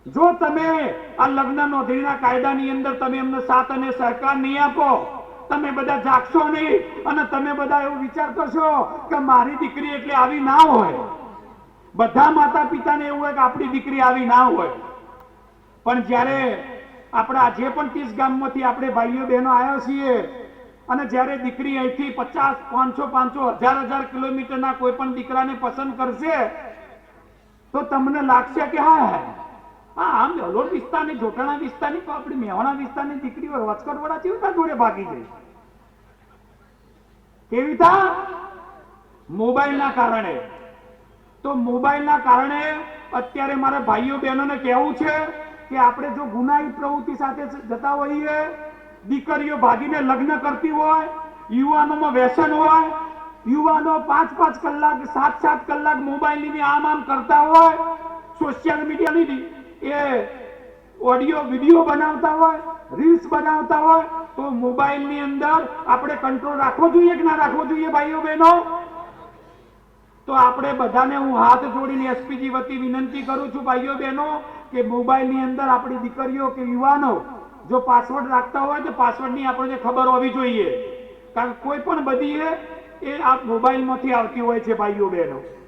જો તમે આ લગ્ન નોંધણીના કાયદાની અંદર તમે એમને સાથ અને સહકાર નહીં આપો, તમે બધા જાગશો નહીં અને તમે બધા એવું વિચાર કરશો કે મારી દીકરી એટલે આવી ના હોય. બધા માતા પિતાને એવું હોય કે આપણી દીકરી આવી ના હોય. પણ જ્યારે આપણા જે પણ 30 ગામમાંથી આપણે ભાઈઓ બહેનો આવ્યા છીએ અને જ્યારે દીકરી અહીંથી 50, 500, 1000 કિલોમીટરના કોઈ પણ દીકરાને પસંદ કરશે તો તમને લાગશે કે હા આમ હલોડ વિસ્તારની, જોટાણા વિસ્તારની, તો આપણી મેવાણા વિસ્તારની દીકરીઓ રાજકોટવાળા કેવી જોડે ભાગી ગઈ. કેવી થા? મોબાઈલના કારણે. તો મોબાઈલના કારણે અત્યારે મારા ભાઈઓ બહેનોને કહેવું છે કે આપણે જો ગુનાહિત પ્રવૃત્તિ સાથે જતા હોઈએ, દીકરીઓ ભાગીને લગ્ન કરતી હોય, યુવાનોમાં વ્યસન હોય, યુવાનો 5-5 કલાક, 7-7 કલાક મોબાઈલની આમ કરતા હોય, સોશિયલ મીડિયાની એ ઓડિયો વિડીયો બનાવતા હોય, રીલ્સ બનાવતા હોય, તો મોબાઈલની અંદર આપણે કંટ્રોલ રાખવો જોઈએ કે ના રાખવો જોઈએ ભાઈઓ બહેનો? તો આપણે બધાને હું હાથ જોડીને એસપીજી વતી વિનંતી કરું છું ભાઈઓ બહેનો કે મોબાઈલની અંદર આપણી દીકરીઓ કે યુવાનો જો પાસવર્ડ રાખતા હોય તો પાસવર્ડની આપણને ખબર હોવી જોઈએ. કારણ કે કોઈ પણ બધી એ આ મોબાઈલમાંથી આવતી હોય છે ભાઈઓ બહેનો.